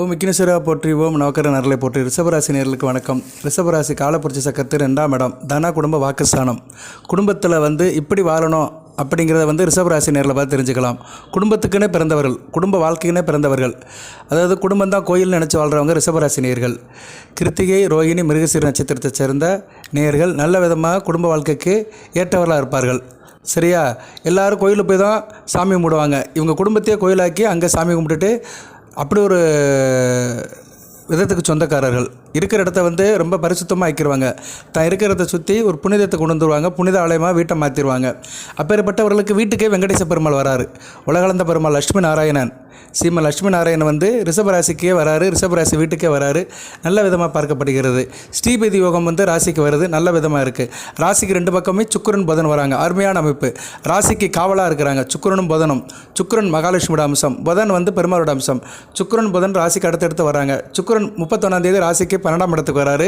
ஓம் விக்னேஸ்வரா போற்றி, ஓம் நவக்கர நரலை போற்றி. ரிஷபராசி நேர்களுக்கு வணக்கம். ரிஷபராசி காலப்புரட்சி சக்கரத்து 2ஆம் இடம், தன குடும்ப வாக்குஸ்தானம். குடும்பத்தில் இப்படி வாழணும் அப்படிங்கிறத ரிஷபராசி நேரில் பார்த்து தெரிஞ்சுக்கலாம். குடும்பத்துக்குன்னே பிறந்தவர்கள், குடும்ப வாழ்க்கைக்குன்னே பிறந்தவர்கள், அதாவது குடும்பம் தான் கோயில் நினச்சி வாழ்கிறவங்க ரிஷபராசி நேர்கள். கிருத்திகை, ரோகிணி, மிருகசீர நட்சத்திரத்தை சேர்ந்த நேர்கள் நல்ல விதமாக குடும்ப வாழ்க்கைக்கு ஏற்றவர்களாக இருப்பார்கள். சரியா? எல்லோரும் கோயிலுக்கு போய் தான் சாமி கும்பிடுவாங்க. இவங்க குடும்பத்தையே கோயிலாக்கி அங்கே சாமி கும்பிட்டுட்டு அப்படி ஒரு விதத்துக்கு சொந்தக்காரர்கள். இருக்கிற இடத்த ரொம்ப பரிசுத்தமாக ஆக்கிடுவாங்க. தான் இருக்கிற இடத்த சுற்றி ஒரு புனிதத்தை கொண்டு வந்துடுவாங்க. புனித ஆலயமாக வீட்டை மாற்றிடுவாங்க. அப்பேற்பட்டவர்களுக்கு வீட்டுக்கே வெங்கடேச பெருமாள் வராரு. உலகளந்த பெருமாள் லட்சுமி நாராயணன், சீம லட்சுமி நாராயணன் ரிஷபராசிக்கே வராரு. ரிஷபராசி வீட்டுக்கே வராரு. நல்ல விதமாக பார்க்கப்படுகிறது. ஸ்ரீபதி யோகம் ராசிக்கு வருது. நல்ல விதமாக இருக்குது. ராசிக்கு 2 பக்கமே சுக்கிரன் புதன் வராங்க. அருமையான அமைப்பு. ராசிக்கு காவலாக இருக்கிறாங்க சுக்கிரனும் புதனும். சுக்கிரன் மகாலட்சுமியோட அம்சம், புதன் பெருமாளோட அம்சம். சுக்கிரன் புதன் ராசிக்கு அடுத்தடுத்து வராங்க. சுக்கிரன் 31ஆம் தேதி ராசிக்கு 12ஆம் இடத்துக்கு வராரு.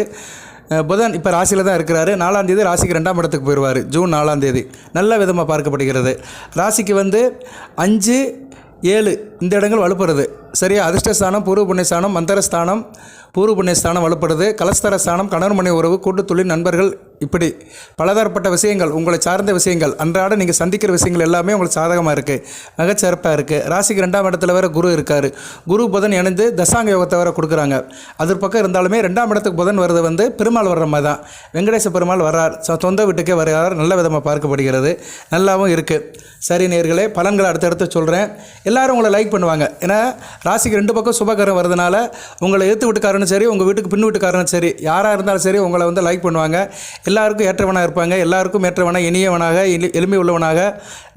புதன் இப்போ ராசியில் தான் இருக்கிறாரு. 4ஆம் தேதி ராசிக்கு 2ஆம் இடத்துக்கு போயிடுவார். ஜூன் 4ஆம் தேதி. நல்ல விதமாக பார்க்கப்படுகிறது. ராசிக்கு 5, 7 இந்த இடங்கள் வலுப்படுறது. சரியா? அதிர்ஷ்டஸ்தானம், பூர்வ புண்ணியஸ்தானம், மந்திரஸ்தானம், பூர்வ புண்ணியஸ்தானம் வலுப்படுது. கலஸ்தரஸ்தானம், கணவன் மனைவி உறவு, கூட்டுத்தொழில், நண்பர்கள், இப்படி பலதரப்பட்ட விஷயங்கள், உங்களை சார்ந்த விஷயங்கள், அன்றாட நீங்கள் சந்திக்கிற விஷயங்கள் எல்லாமே உங்களுக்கு சாதகமாக இருக்குது. மிகச்சிறப்பாக இருக்குது. ராசிக்கு 2ஆம் இடத்துல வேறு குரு இருக்கார். குரு புதன் இணைந்து தசாங்க யோகத்தை வேறு கொடுக்குறாங்க. அது பக்கம் இருந்தாலுமே 2ஆம் இடத்துக்கு புதன் வருது பெருமாள் வர்ற மாதிரி தான். வெங்கடேச பெருமாள் வர்றார். சொந்த வீட்டுக்கே வர்றார். நல்ல விதமாக பார்க்கப்படுகிறது. நல்லாவும் இருக்குது. சரி நேயர்களே, பலன்களை அடுத்தடுத்து சொல்கிறேன். எல்லோரும் உங்களை லைக் பண்ணுவாங்க. ஏன்னா ராசிக்கு 2 பக்கம் சுபகரம் வருதுனால உங்களை எடுத்து வீட்டுக்காரனும் சரி, உங்கள் வீட்டுக்கு பின் வீட்டுக்காரனும் சரி, யாராக இருந்தாலும் சரி உங்களை லைக் பண்ணுவாங்க. எல்லாருக்கும் ஏற்றவனாக இருப்பாங்க. எல்லாருக்கும் ஏற்றவனாக, இனியவனாக, எளிமை உள்ளவனாக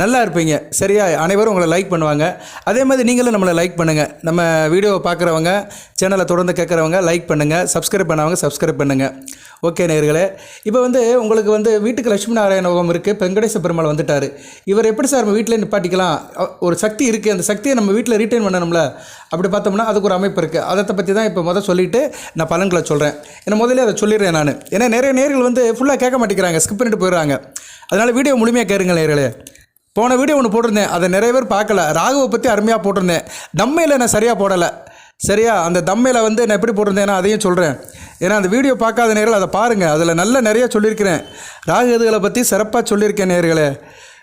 நல்லா இருப்பீங்க. சரியா? அனைவரும் உங்களை லைக் பண்ணுவாங்க. அதே மாதிரி நீங்களும் நம்மளை லைக் பண்ணுங்கள். நம்ம வீடியோவை பார்க்குறவங்க, சேனலை தொடர்ந்து கேட்குறவங்க லைக் பண்ணுங்கள். சப்ஸ்கிரைப் பண்ணவங்க சப்ஸ்கிரைப் பண்ணுங்கள். ஓகே நேயர்களே, இப்போ உங்களுக்கு வீட்டுக்கு லட்சுமி நாராயண யோகம் இருக்குது. வெங்கடேச பெருமாள் வந்துட்டார். இவர் எப்படி சார் நம்ம வீட்டில் நிப்பாட்டிக்கலாம்? ஒரு சக்தி இருக்குது. அந்த சக்தியை நம்ம வீட்டில் ரீட்டைன் பண்ணணும்ல. அப்படி பார்த்தோம்னா அதுக்கு ஒரு அமைப்பு இருக்குது. அதை பற்றி தான் இப்போ சொல்லிவிட்டு நான் பலன்களை சொல்கிறேன். ஏன்னா முதல்ல அதை சொல்லிடுறேன் நான். ஏன்னா நிறைய நேயர்கள் ஃபுல்லாக கேட்க மாட்டேங்கிறாங்க, ஸ்கிப் பண்ணிட்டு போயிடுறாங்க. அதனால் வீடியோ முழுமையாக கேளுங்க நேயர்களே. போன வீடியோ ஒன்று போட்டிருந்தேன், அதை நிறைய பேர் பார்க்கல. ராகுவை பற்றி அருமையாக போட்டிருந்தேன். தம்மையில் நான் சரியாக போடலை. சரியா? அந்த தம்மையில் நான் எப்படி போட்டிருந்தேன்னா அதையும் சொல்கிறேன். ஏன்னா அந்த வீடியோ பார்க்காத நேர்கள் அதை பாருங்கள். அதில் நிறைய சொல்லியிருக்கிறேன். ராகு இதுகளை பற்றி சிறப்பாக சொல்லியிருக்கேன் நேர்களே.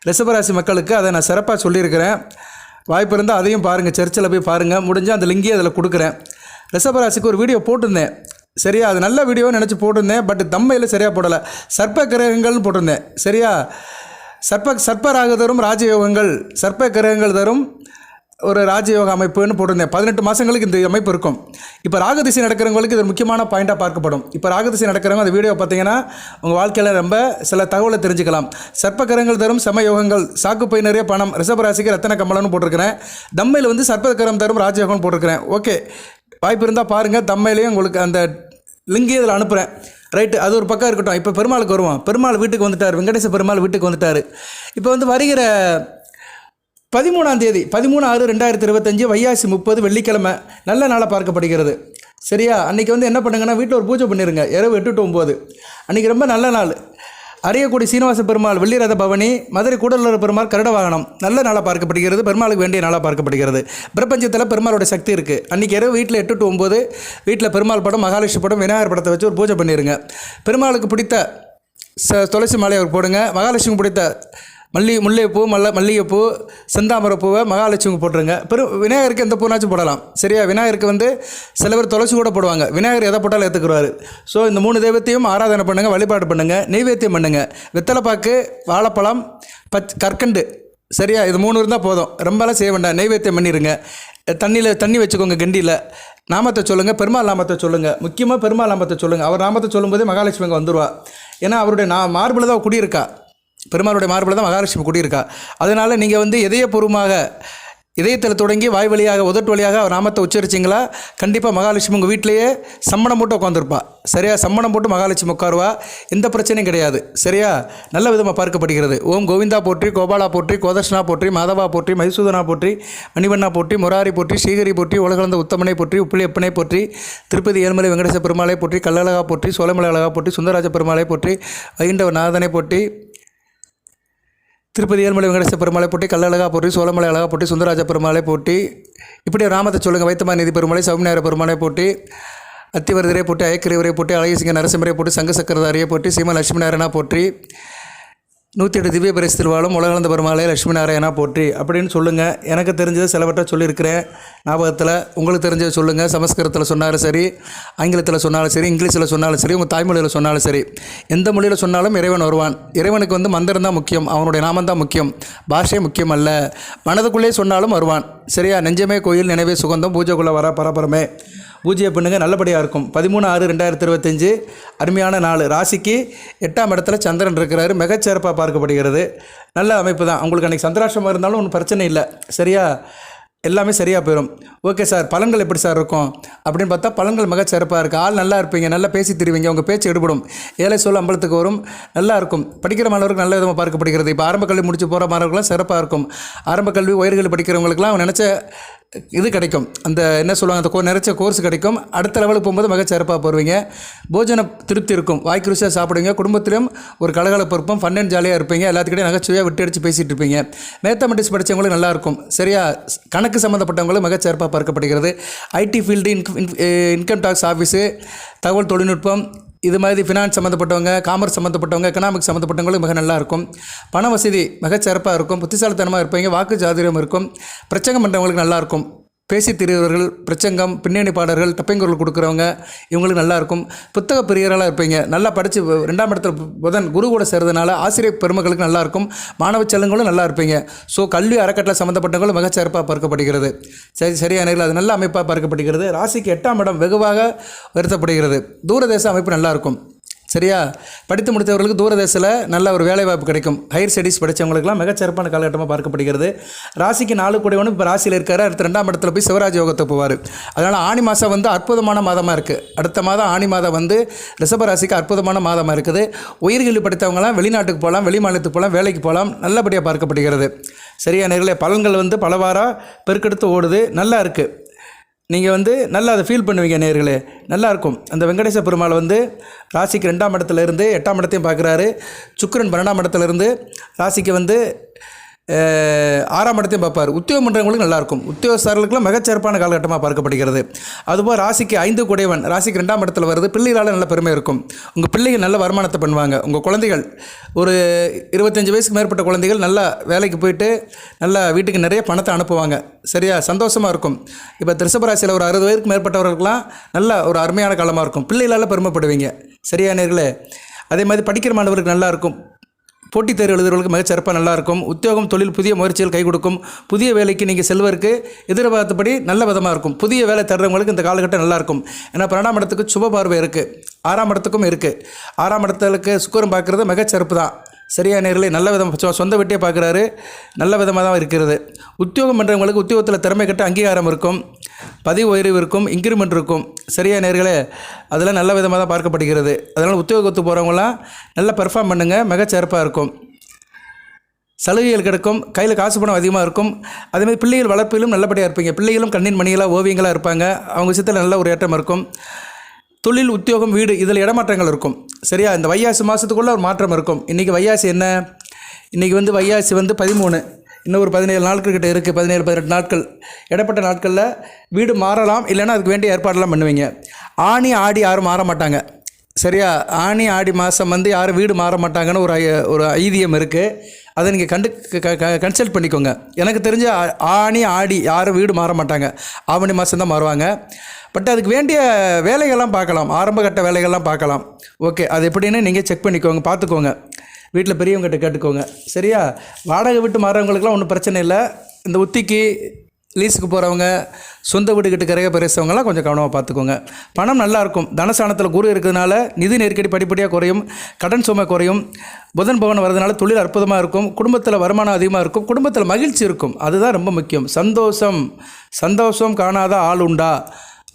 ரிஷபராசி மக்களுக்கு அதை நான் சிறப்பாக சொல்லியிருக்கிறேன். வாய்ப்பு இருந்தால் அதையும் பாருங்கள். சர்ச்சில் போய் பாருங்கள். முடிஞ்சால் அந்த லிங்கே அதில் கொடுக்குறேன். ரிஷபராசிக்கு ஒரு வீடியோ போட்டிருந்தேன். சரியா? அது நல்ல வீடியோன்னு நினச்சி போட்டிருந்தேன். பட் தம்மையில் சரியாக போடலை. சர்ப்ப கிரகங்கள்னு போட்டிருந்தேன். சரியா? சர்ப்ப ராகு தரும் ராஜயோகங்கள், சர்ப்ப கிரகங்கள் தரும் ஒரு ராஜயோக அமைப்புன்னு போட்டிருந்தேன். 18 மாதங்களுக்கு இந்த அமைப்பு இருக்கும். இப்போ ராகதிசை நடக்கிறவங்களுக்கு இது முக்கியமான பாயிண்ட்டாக பார்க்கப்படும். இப்போ ராகதிசை நடக்கிறவங்க அந்த வீடியோ பார்த்தீங்கன்னா உங்கள் வாழ்க்கையில் ரொம்ப சில தகவலை தெரிஞ்சுக்கலாம். சர்ப்பகரங்கள் தரும் சமயோகங்கள், சாக்குப்பை நிறைய பணம், ரிஷபராசிக்கு ரத்தன கமலம்னு போட்டிருக்கிறேன். தம்மையில் சர்ப்பகரம் தரும் ராஜயோகம்னு போட்டிருக்கிறேன். ஓகே, வாய்ப்பு இருந்தால் பாருங்கள். தம்மையிலையும் உங்களுக்கு அந்த லிங்கே இதில் அனுப்புகிறேன். ரைட்டு, அது ஒரு பக்கம் இருக்கட்டும். இப்போ பெருமாளுக்கு வருவோம். பெருமாள் வீட்டுக்கு வந்துட்டார். வெங்கடேச பெருமாள் வீட்டுக்கு வந்துட்டார். இப்போ வருகிற 13ஆம் தேதி 13/6/2025 வைகாசி 30 வெள்ளிக்கிழமை நல்ல நாளாக பார்க்கப்படுகிறது. சரியா? அன்றைக்கி என்ன பண்ணுங்கன்னா வீட்டில் ஒரு பூஜை பண்ணிடுங்க. இரவு 8 to 9 அன்றைக்கி ரொம்ப நல்ல நாள். அரியக்குடி சீனிவாச பெருமாள் வெள்ளிரத பவனி, மதுரை கூடலூர் பெருமாள் கருட வாகனம் நல்ல நாளாக பார்க்கப்படுகிறது. பெருமாளுக்கு வேண்டிய நாளாக பார்க்கப்படுகிறது. பிரபஞ்சத்தில் பெருமாளோட சக்தி இருக்குது. அன்றைக்கி இரவு வீட்டில் 8 to 9 வீட்டில் பெருமாள் படம், மகாலட்சுமி படம், விநாயகர் படத்தை வச்சு ஒரு பூஜை பண்ணிடுங்க. பெருமாளுக்கு பிடித்த துளசி மாலை அவர் போடுங்க. மகாலட்சுமி பிடித்த முல்லைப்பூ, மல்லிகைப்பூ, செந்தாமரைப்பூவை மகாலட்சுமிக்கு போட்டுருங்க. விநாயகருக்கு எந்த பூனாச்சும் போடலாம். சரியா? விநாயகருக்கு சில பேர் துளசி கூட போடுவாங்க. விநாயகர் எதை போட்டாலும் ஏற்றுக்குருவார். ஸோ இந்த 3 தெய்வத்தையும் ஆராதனை பண்ணுங்கள், வழிபாடு பண்ணுங்கள், நெய்வேத்தியம் பண்ணுங்கள். வெத்தலைப்பாக்கு, வாழைப்பழம், கற்கண்டு. சரியா? இது 3 இருந்தால் போதும். ரொம்பலாம் செய்ய வேண்டாம். நெய்வேத்தியம் பண்ணிடுங்க. தண்ணி வச்சுக்கோங்க. கண்டியில் நாமத்தை சொல்லுங்கள். பெருமாள் நாமத்தை சொல்லுங்கள். முக்கியமாக பெருமாள் நாமத்தை சொல்லுங்கள். அவர் நாமத்தை சொல்லும்போதே மகாலட்சுமி அங்கே வந்துடுவா. ஏன்னா அவருடைய மார்பில் தான் குடியிருக்கா. பெருமாளுடைய மார்பில் தான் மகாலட்சுமி குடியிருக்கா. அதனால் நீங்கள் இதயபூர்வமாக, இதயத்தில் தொடங்கி வாய் வழியாக, உதட்டு வழியாக அவர் நாமத்தை உச்சரிச்சிங்களா, கண்டிப்பாக மகாலட்சுமி உங்கள் வீட்டிலேயே சம்மணம் போட்டு உட்காந்துருப்பா. சரியா? சம்மணம் போட்டு மகாலட்சுமி உட்காருவா. எந்த பிரச்சனையும் கிடையாது. சரியா? நல்ல விதமாக பார்க்கப்படுகிறது. ஓம் கோவிந்தா போற்றி, கோபாலா போற்றி, கோதர்ஷனா போற்றி, மாதவா போற்றி, மைசூதனா போற்றி, மணிவண்ணா போற்றி, முராரி போற்றி, ஸ்ரீஹரி போற்றி, உலகளந்த உத்தமனை போற்றி, உப்பிலியப்பனை போற்றி, திருப்பதி ஏழுமலை வெங்கடேச பெருமாளை போற்றி, கல்லழகா போற்றி, சோழமலை அழகா போற்றி, சுந்தரராஜ பெருமாளை போற்றி, வைண்டவ நாதனை போற்றி, திருப்பதி ஏழுமலை வெங்கடேச பெருமாளை போட்டி, கல்லழகா போட்டி, சோழமலை அழகா போட்டி, சுந்தரராஜ பெருமாளை போட்டி, இப்படி ராமத்தை சொல்லுங்கள், வைத்தமாநிதி பெருமாளை, சௌமியார பெருமாளை போட்டி, அத்திவரதரை போட்டி, அயக்கிரிவரை போட்டி, அழகிசிங்க நரசிம்மரை போட்டி, சங்க சக்கரதாரியை போட்டி, சீமா லட்சுமி நாராயணா போற்றி, 108 திவ்ய பரிசு வாழும் உலகளந்த பெருமாளை லட்சுமி நாராயணா போற்றி அப்படின்னு சொல்லுங்கள். எனக்கு தெரிஞ்சது சிலவற்றை சொல்லியிருக்கிறேன் ஞாபகத்தில். உங்களுக்கு தெரிஞ்சதை சொல்லுங்கள். சமஸ்கிருதத்தில் சொன்னாலும் சரி, ஆங்கிலத்தில் சொன்னாலும் சரி, இங்கிலீஷில் சொன்னாலும் சரி, உங்கள் தாய்மொழியில் சொன்னாலும் சரி, எந்த மொழியில் சொன்னாலும் இறைவன் வருவான். இறைவனுக்கு மந்திரம் தான் முக்கியம், அவனுடைய நாமம் தான் முக்கியம், பாஷை முக்கியம் அல்ல. மனதுக்குள்ளே சொன்னாலும் வருவான். சரியா? நெஞ்சமே கோயில், நினைவே சுகந்தம், பூஜைக்குள்ளே வர பரபரமே. பூஜையை பண்ணுங்கள், நல்லபடியாக இருக்கும். 13/6/2025 அருமையான நாள். ராசிக்கு 8ஆம் இடத்துல சந்திரன் இருக்கிறாரு, மிகச்சிறப்பாக பார்க்கப்படுகிறது. நல்ல அமைப்பு தான். உங்களுக்கு அன்றைக்கி சந்திராஷ்டமாக இருந்தாலும் ஒன்றும் பிரச்சனை இல்லை. சரியா? எல்லாமே சரியாக போயிடும். ஓகே சார், பலன்கள் எப்படி சார் இருக்கும் அப்படின்னு பார்த்தா, பலன்கள் மிகச்சிறப்பாக இருக்குது. ஆள் நல்லா இருப்பீங்க, நல்லா பேசி தருவீங்க, உங்கள் பேச்சு எடுபடும், ஏழை சொல் அம்பலத்துக்கு வரும், நல்லா இருக்கும். படிக்கிற மாணவர்களுக்கு நல்ல விதமாக பார்க்கப்படுகிறது. இப்போ ஆரம்ப கல்வி முடிச்சு போகிற மாணவர்கள்லாம் சிறப்பாக இருக்கும். ஆரம்ப கல்வி உயர்கல்வி படிக்கிறவங்களுக்குலாம் நினச்ச இது கிடைக்கும். அந்த என்ன சொல்லுவாங்க, அந்த நிறைச்ச கோர்ஸ் கிடைக்கும். அடுத்த லெவலுக்கு போகும்போது மிகச்சிறப்பாக போடுவீங்க. போஜன திருப்தி இருக்கும், வாய்க்கு ருசியாக சாப்பிடுவீங்க. குடும்பத்திலும் ஒரு கலகலப்பு இருப்போம், ஃபன் அண்ட் ஜாலியாக இருப்பீங்க. எல்லாத்துக்கிட்டையும் நகைச்சுவையாக விட்டு அடித்து பேசிகிட்டு இருப்பீங்க. மேத்தமெட்டிக்ஸ் படித்தவங்களும் நல்லாயிருக்கும். சரியா? கணக்கு சம்மந்தப்பட்டவங்களும் மிகச்சிறப்பாக பார்க்கப்படுகிறது. IT field, income tax office, தகவல் தொழில்நுட்பம், இது மாதிரி ஃபினான்ஸ் சம்மந்தப்பட்டவங்க, காமர்ஸ் சம்மந்தப்பட்டவங்க, எக்கனாமிக்ஸ் சம்மந்தப்பட்டவங்களும் மிக நல்லாயிருக்கும். பண வசதி மிகச்சிறப்பாக இருக்கும். புத்திசாலித்தனமாக இருப்பீங்க. வாக்கு ஜாதிரியம் இருக்கும். பிரச்சங்கம் பண்ணுறவங்களுக்கு நல்லாயிருக்கும். பேசி திரிவர்கள், பிரச்சங்கம், பின்னணி பாடல்கள், டப்பைங்குரல் கொடுக்குறவங்க, இவங்களுக்கு நல்லாயிருக்கும். புத்தக பிரியர்களாக இருப்பீங்க. நல்லா படித்து 2ஆம் இடத்துல புதன் குரு கூட சேர்றதுனால ஆசிரியர் பெருமக்களுக்கு நல்லாயிருக்கும். மாணவ செல்வங்களும் நல்லா இருப்பீங்க. ஸோ கல்வி அறக்கட்டளை சம்மந்தப்பட்டவங்களும் மிகச்சிறப்பாக பார்க்கப்படுகிறது. சரியான அது நல்ல அமைப்பாக பார்க்கப்படுகிறது. ராசிக்கு 8ஆம் இடம் வெகுவாக வருத்தப்படுகிறது. தூரதேச அமைப்பு நல்லாயிருக்கும். சரியா? படித்து முடித்தவர்களுக்கு தூரதேசத்தில் நல்ல ஒரு வேலைவாய்ப்பு கிடைக்கும். ஹையர் ஸ்டடீஸ் படித்தவங்களுக்குலாம் மிகச்சிறப்பான காலகட்டமாக பார்க்கப்படுகிறது. ராசிக்கு 4 கூடியவனும் இப்போ ராசியில் இருக்கார். அடுத்த 2ஆம் இடத்துல போய் சிவராஜ் யோகத்தை போவார். அதனால் ஆணி மாதம் அற்புதமான மாதமாக இருக்குது. அடுத்த மாதம் ஆணி மாதம் ரிஷப ராசிக்கு அற்புதமான மாதமாக இருக்குது. உயர்கல்வி படித்தவங்களாம் வெளிநாட்டுக்கு போகலாம், வெளி மாநிலத்துக்கு போகலாம், வேலைக்கு போகலாம். நல்லபடியாக பார்க்கப்படுகிறது. சரியா நேர்களே? பலன்கள் பலவாறாக பெருக்கெடுத்து ஓடுது. நல்லா இருக்குது. நீங்கள் நல்லா அதை ஃபீல் பண்ணுவீங்க நேர்களே. நல்லாயிருக்கும். அந்த வெங்கடேச பெருமாள் ராசிக்கு 2ஆம் இடத்துலேருந்து 8ஆம் இடத்தையும் பார்க்குறாரு. சுக்கிரன் 12ஆம் இடத்துலேருந்து ராசிக்கு 6ஆம் இடத்தையும் பார்ப்பார். உத்தியோகம் பண்ணுறவங்களுக்கு நல்லாயிருக்கும். உத்தியோகஸ்தர்களுக்குலாம் மிகச்சிறப்பான காலகட்டமாக பார்க்கப்படுகிறது. அதுபோல் ராசிக்கு 5 கூடையவன் ராசிக்கு 2ஆம் இடத்துல வருது. பிள்ளைகளால் நல்ல பெருமை இருக்கும். உங்கள் பிள்ளைகள் நல்ல வருமானத்தை பண்ணுவாங்க. உங்கள் குழந்தைகள் ஒரு 25 வயசுக்கு மேற்பட்ட குழந்தைகள் நல்லா வேலைக்கு போயிட்டு நல்லா வீட்டுக்கு நிறைய பணத்தை அனுப்புவாங்க. சரியா? சந்தோஷமாக இருக்கும். இப்போ ரிஷபராசியில் ஒரு 60 வயதுக்கு மேற்பட்டவர்களுக்கெல்லாம் நல்ல ஒரு அருமையான காலமாக இருக்கும். பிள்ளைகளால் பெருமைப்படுவீங்க. சரியா நேர்களே? அதே மாதிரி படிக்கிற மாணவர்களுக்கு நல்லாயிருக்கும். போட்டித் தேர்வு எழுதுறவர்களுக்கு மிகச்சிறப்பாக நல்லாயிருக்கும். உத்தியோகம், தொழில், புதிய முயற்சிகள் கை கொடுக்கும். புதிய வேலைக்கு நீங்கள் செல்வதற்கு எதிர்பார்த்தபடி நல்ல விதமாக இருக்கும். புதிய வேலை தர்றவங்களுக்கு இந்த காலகட்டம் நல்லாயிருக்கும். ஏன்னா 12ஆம் இடத்துக்கு சுப பார்வை இருக்குது, 6ஆம் இடத்துக்கும் இருக்குது. 6ஆம் இடத்துக்கு சுக்கிரன் பார்க்குறது மிகச்சிறப்பு தான். சரியா நேர்களே? நல்ல விதமாக சொந்த வீட்டையே பார்க்குறாரு. நல்ல விதமாக தான் இருக்கிறது. உத்தியோகம் பண்ணுறவங்களுக்கு உத்தியோகத்தில் திறமை கட்ட அங்கீகாரம் இருக்கும், பதவி உயர்வு இருக்கும், இன்க்ரிமெண்ட் இருக்கும். சரியா நேர்களே? அதெல்லாம் நல்ல விதமாக தான் பார்க்கப்படுகிறது. அதனால் உத்தியோகத்துக்கு போகிறவங்களாம் நல்லா பெர்ஃபார்ம் பண்ணுங்கள், மிகச்சிறப்பாக இருக்கும். சலுகைகள் கிடைக்கும். கையில் காசு பணம் அதிகமாக இருக்கும். அதேமாதிரி பிள்ளைகள் வளர்ப்பிலும் நல்லபடியாக இருப்பீங்க. பிள்ளைகளும் கண்ணின் மணிகளாக ஓவியங்களாக இருப்பாங்க. அவங்க விஷயத்தில் நல்ல ஒரு ஏற்றம் இருக்கும். தொழில், உத்தியோகம், வீடு இதில் இடமாற்றங்கள் இருக்கும். சரியா? இந்த வைகாசி மாதத்துக்குள்ளே ஒரு மாற்றம் இருக்கும். இன்றைக்கி வைகாசி என்ன? இன்றைக்கி வைகாசி 13, இன்னும் ஒரு 17 நாட்கள் கிட்ட இருக்குது. 17-18 நாட்கள். இடப்பட்ட நாட்களில் வீடு மாறலாம், இல்லைன்னா அதுக்கு வேண்டிய ஏற்பாடெல்லாம் பண்ணுவீங்க. ஆனி ஆடி யாரும் மாற மாட்டாங்க. சரியா? ஆனி ஆடி மாதம் யாரும் வீடு மாற மாட்டாங்கன்னு ஒரு ஐதீகம் இருக்குது. அதை நீங்கள் கன்சல்ட் பண்ணிக்கோங்க. எனக்கு தெரிஞ்ச ஆனி ஆடி யாரும் வீடு மாற மாட்டாங்க. ஆவணி மாதம் தான் மாறுவாங்க. பட் அதுக்கு வேண்டிய வேலைகள்லாம் பார்க்கலாம், ஆரம்ப கட்ட வேலைகள்லாம் பார்க்கலாம். ஓகே, அது எப்படின்னு நீங்கள் செக் பண்ணிக்கோங்க, பார்த்துக்கோங்க. வீட்டில் பெரியவங்ககிட்ட கேட்டுக்கோங்க. சரியா? வாடகை விட்டு மாறவங்களுக்குலாம் ஒன்றும் பிரச்சனை இல்லை. இந்த உத்திக்கு லீஸுக்கு போகிறவங்க, சொந்த வீட்டுக்கிட்ட கரைய பெருசவங்களாம் கொஞ்சம் கவனமாக பார்த்துக்கோங்க. பணம் நல்லாயிருக்கும். தனஸ்தானத்தில் குரு இருக்கிறதுனால நிதி நெருக்கடி படிப்படியாக குறையும், கடன் சுமை குறையும். புதன் பவன் வரதுனால தொழில் அற்புதமாக இருக்கும். குடும்பத்தில் வருமானம் அதிகமாக இருக்கும். குடும்பத்தில் மகிழ்ச்சி இருக்கும். அதுதான் ரொம்ப முக்கியம். சந்தோஷம் காணாத ஆள் உண்டா?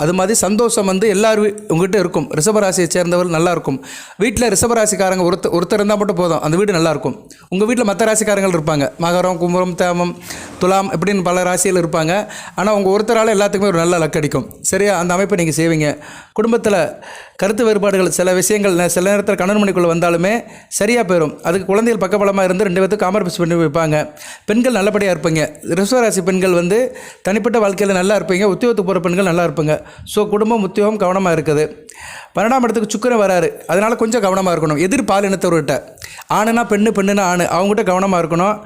அது மாதிரி சந்தோஷம் எல்லாரும் உங்கள்கிட்ட இருக்கும். ரிஷபராசியை சேர்ந்தவர்கள் நல்லாயிருக்கும். வீட்டில் ரிஷபராசிக்காரங்க ஒருத்தர் இருந்தால் மட்டும் போதும், அந்த வீடு நல்லாயிருக்கும். உங்கள் வீட்டில் மற்ற ராசிக்காரங்கள் இருப்பாங்க. மகரம், கும்பம், தேமம், துலாம் இப்படின்னு பல ராசியில் இருப்பாங்க. ஆனால் உங்கள் ஒருத்தரால் எல்லாத்துக்குமே ஒரு நல்ல லக் அடிக்கும். சரியா? அந்த அமைப்பை நீங்கள் செய்வீங்க. குடும்பத்தில் கருத்து வேறுபாடுகள் சில விஷயங்கள் சில நேரத்தில் கணவன் மணிக்குள்ளே வந்தாலுமே சரியாக போயிடும். அதுக்கு குழந்தைகள் பக்கபலமாக இருந்து 2 பேர்த்துக்கு காம்ப்ரமைஸ் பண்ணி வைப்பாங்க. பெண்கள் நல்லபடியாக இருப்பீங்க. ரிஷபராசி பெண்கள் வந்து தனிப்பட்ட வாழ்க்கையில் நல்லா இருப்பீங்க. உத்தியோகத்துக்கு போகிற பெண்கள் நல்லா இருப்பீங்க. ஸோ குடும்பம் உத்தியோகம் கவனமாக இருக்குது. 12ஆம் இடத்துக்கு சுக்கிரன் வராரு. அதனால் கொஞ்சம் கவனமாக இருக்கணும். எதிர் பாலினத்தவர்கிட்ட ஆணுனா பெண்ணு பெண்ணுனா ஆணு அவங்ககிட்ட கவனமாக இருக்கணும்.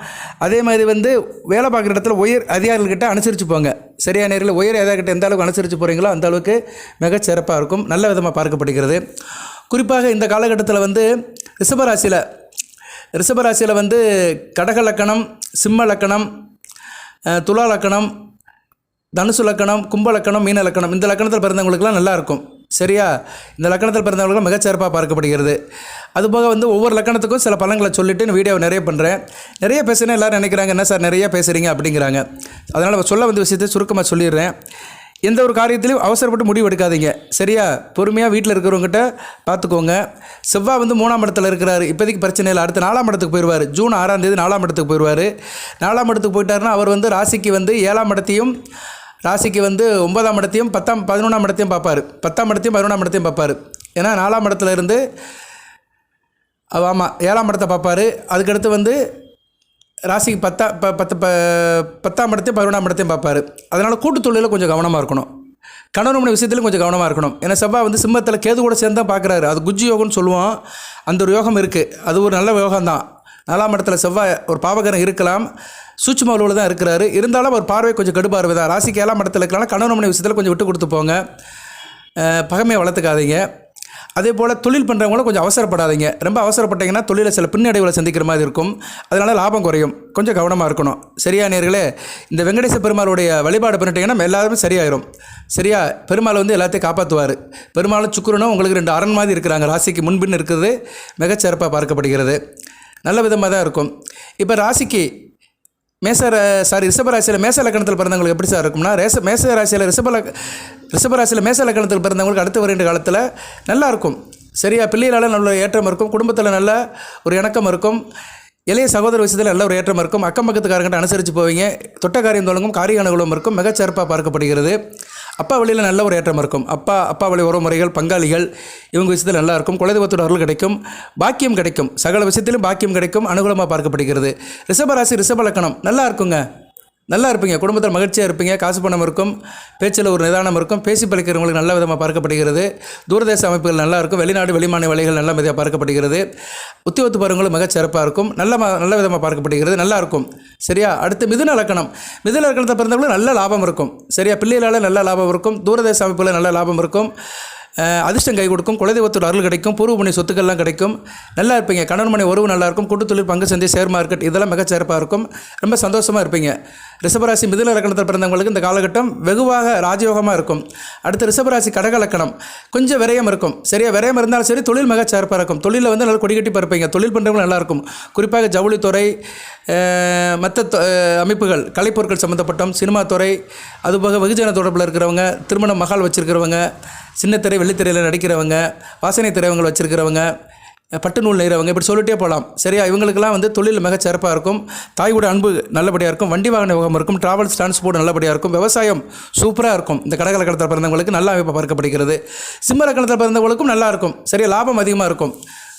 அதே மாதிரி வந்து வேலை பார்க்குற இடத்துல உயர் அதிகாரிகள்கிட்ட அனுசரித்து போங்க. சரியான நேரில் உயர் அதிகாரிகிட்ட எந்த அளவுக்கு அனுசரித்து போகிறீங்களோ அந்த அளவுக்கு மிகச்சிறப்பாக இருக்கும். நல்ல விதமாக பார்க்கப்படுகிறது. குறிப்பாக இந்த காலகட்டத்தில் வந்து ரிஷபராசியில் வந்து கடக லக்கணம், சிம்ம லக்கணம், துலா லக்கணம், தனுசு லக்கணம், கும்ப லக்கணம், மீன லக்கணம் இந்த லக்கணத்தில் பிறந்தவங்களுக்குலாம் நல்லாயிருக்கும். சரியா? இந்த லக்கணத்தில் பிறந்தவங்களுக்கும் மிகச்சிறப்பாக பார்க்கப்படுகிறது. அதுபோக வந்து ஒவ்வொரு லக்கணத்துக்கும் சில பலன்களை சொல்லிவிட்டு வீடியோ நிறைய பண்ணுறேன். நிறைய பேசுகிறேன். எல்லோரும் நினைக்கிறாங்க என்ன சார் நிறையா பேசுகிறீங்க அப்படிங்கிறாங்க. அதனால் சொல்ல வந்த விஷயத்தை சுருக்கமாக சொல்லிடுறேன். எந்த ஒரு காரியத்திலையும் அவசரப்பட்டு முடிவு எடுக்காதீங்க. சரியா? பொறுமையாக வீட்டில் இருக்கிறவங்ககிட்ட பார்த்துக்கோங்க. செவ்வாய் வந்து 3ஆம் இடத்துல இருக்கிறாரு. இப்போதைக்கு பிரச்சனை இல்லை. அடுத்து 4ஆம் இடத்துக்கு போயிடுவார். ஜூன் 6ஆம் தேதி 4ஆம் இடத்துக்கு போயிடுவார். 4ஆம் இடத்துக்கு போயிட்டாருன்னா அவர் வந்து ராசிக்கு வந்து 7ஆம் இடத்தையும் ராசிக்கு வந்து 9ஆம் இடத்தையும் 11ஆம் இடத்தையும் பார்ப்பார். 10ஆம் இடத்தையும் 11ஆம் இடத்தையும் பார்ப்பார். ஏன்னா 4ஆம் இடத்துல இருந்து ஆமாம் 7ஆம் இடத்தை பார்ப்பார். அதுக்கடுத்து வந்து ராசிக்கு 10ஆம் இடத்தையும் 11ஆம் இடத்தையும் பார்ப்பார். அதனால் கூட்டுத் தொழிலில் கொஞ்சம் கவனமாக இருக்கணும். கணவன் மனைவி விஷயத்திலும் கொஞ்சம் கவனமாக இருக்கணும். ஏன்னா செவ்வாய் வந்து சிம்மத்தில் கேது கூட சேர்ந்து தான் பார்க்குறாரு. அது குஜ்ஜி யோகம்னு சொல்லுவோம். அந்த ஒரு யோகம் இருக்குது. அது ஒரு நல்ல யோகம் தான். 4ஆம் இடத்துல செவ்வாய் ஒரு பாவகரம் இருக்கலாம். சூட்சும அளவில் தான் இருக்கிறாரு. இருந்தாலும் ஒரு பார்வை கொஞ்சம் கடுப்பார்வை தான். ராசிக்கு 7ஆம் இடத்துல இருக்கலாம். கணவன் மனைவி விஷயத்தில் கொஞ்சம் விட்டு கொடுத்து போங்க. பகைமையை வளர்த்துக்காதீங்க. அதே போல் தொழில் பண்ணுறவங்களும் கொஞ்சம் அவசரப்படாதீங்க. ரொம்ப அவசரப்பட்டீங்கன்னா தொழிலில் சில பின்னடைவுகளை சந்திக்கிற மாதிரி இருக்கும். அதனால் லாபம் குறையும். கொஞ்சம் கவனமாக இருக்கணும். சரியா நேர்களே? இந்த வெங்கடேச பெருமாளுடைய வழிபாடு பண்ணிட்டீங்கன்னா எல்லாருமே சரியாயிரும். சரியா? பெருமாள் வந்து எல்லாத்தையும் காப்பாற்றுவார். பெருமாளும் சுக்கிரனும் உங்களுக்கு 2 அரண் மாதிரி இருக்கிறாங்க. ராசிக்கு முன்பின் இருக்கிறது மிகச்சிறப்பாக பார்க்கப்படுகிறது. நல்ல விதமாக தான் இருக்கும். இப்போ ராசிக்கு ரிஷபராசியில் மேச லக்கணத்தில் பிறந்தவங்களுக்கு எப்படி சார் இருக்கும்னா ரிஷபராசியில் மேச லக்கணத்தில் பிறந்தவங்களுக்கு அடுத்து வருகின்ற காலத்தில் நல்லாயிருக்கும். சரியா? பிள்ளைகளால் நல்ல ஏற்றம் இருக்கும். குடும்பத்தில் நல்ல ஒரு இணக்கம் இருக்கும். இளைய சகோதர விஷயத்தில் நல்ல ஒரு ஏற்றம் இருக்கும். அக்கம் பக்கத்துக்காரங்கிட்ட அனுசரித்து போவீங்க. தொட்ட காரியம் தொடங்கும். காரிய அனுகூலம் இருக்கும். மிகச்சிறப்பாக பார்க்கப்படுகிறது. அப்பா வழியில் நல்ல ஒரு ஏற்றம் இருக்கும். அப்பா வழி உறவுமுறைகள் பங்காளிகள் இவங்க விஷயத்தில் நல்லா இருக்கும். குலதெய்வத்தோட அருள் கிடைக்கும். பாக்கியம் கிடைக்கும். சகல விஷயத்திலும் பாக்கியம் கிடைக்கும். அனுகூலமாக பார்க்கப்படுகிறது. ரிஷபராசி ரிஷப லக்கணம் நல்லா இருக்குங்க. நல்லா இருப்பீங்க. குடும்பத்தில் மகிழ்ச்சியாக இருப்பீங்க. காசு பணம் இருக்கும். பேச்சில் ஒரு நிதானம் இருக்கும். பேசி பழிக்கிறவங்களுக்கு நல்ல விதமாக பார்க்கப்படுகிறது. தூரதேச அமைப்புகள் நல்லா இருக்கும். வெளிநாடு வெளிமாநில வேலைகள் நல்ல விதமாக பார்க்கப்படுகிறது. உத்தியோகத்து பருவங்களும் மிகச்சிறப்பாக இருக்கும். நல்ல விதமாக பார்க்கப்படுகிறது. நல்லா இருக்கும். சரியா? அடுத்து மிதுன லக்கணம். மிதுன லக்கணத்தை பிறந்தவங்களும் நல்ல லாபம் இருக்கும். சரியா? பிள்ளைகளால் நல்ல லாபம் இருக்கும். தூரதேச அமைப்புகளில் நல்ல லாபம் இருக்கும். அதிர்ஷ்டம் கை கொடுக்கும். குலதெய்வத்தோட அருள் கிடைக்கும். பூர்வ புண்ணிய சொத்துக்கள்லாம் கிடைக்கும். நல்லா இருப்பீங்க. கணவன் மனை உறவு நல்லா இருக்கும். கூட்டுத்தொழில் பங்கு சந்தை ஷேர் மார்க்கெட் இதெல்லாம் மிகச்சிறப்பாக இருக்கும். ரொம்ப சந்தோஷமாக இருப்பீங்க. ரிஷபராசி மிதுன லக்கணத்தில் பிறந்தவங்களுக்கு இந்த காலகட்டம் வெகுவாக ராஜயோகமாக இருக்கும். அடுத்து ரிஷபராசி கடக லக்கணம் கொஞ்சம் விரயம் இருக்கும். சரியா? விரயம் இருந்தாலும் சரி தொழில் மிகச்சிறப்பாக இருக்கும். தொழிலில் வந்து நல்லா கொடி கட்டி பறப்பீங்க. தொழில் பண்ணுறவங்க நல்லாயிருக்கும். குறிப்பாக ஜவுளித்துறை, மற்ற அமைப்புகள் கலைப்பொருட்கள் சம்மந்தப்பட்டோம், சினிமா துறை, அதுபோக வெகுஜன தொடர்பில் இருக்கிறவங்க, திருமண மகால் வச்சுருக்கிறவங்க, சின்னத்திரை வெள்ளித்திரையில் நடிக்கிறவங்க, வாசனை திரைவங்கள் வச்சுருக்கிறவங்க, பட்டு நூல் நெய்கிறவங்க, இப்படி சொல்லிட்டே போகலாம். சரியா? இவங்களுக்கெல்லாம் வந்து தொழில் மிகச்சிறப்பாக இருக்கும். தாயோட அன்பு நல்லபடியாக இருக்கும். வண்டி வாகன யோகம் இருக்கும். டிராவல்ஸ் டிரான்ஸ்போர்ட் நல்லபடியாக இருக்கும். விவசாயம் சூப்பராக இருக்கும். இந்த கடக லக்கணத்தில் பிறந்தவங்களுக்கு நல்ல அமைப்பு பார்க்கப்படுகிறது. சிம்ம லக்கணத்தில் பிறந்தவங்களுக்கும் நல்லா இருக்கும். சரியா? லாபம் அதிகமாக இருக்கும்.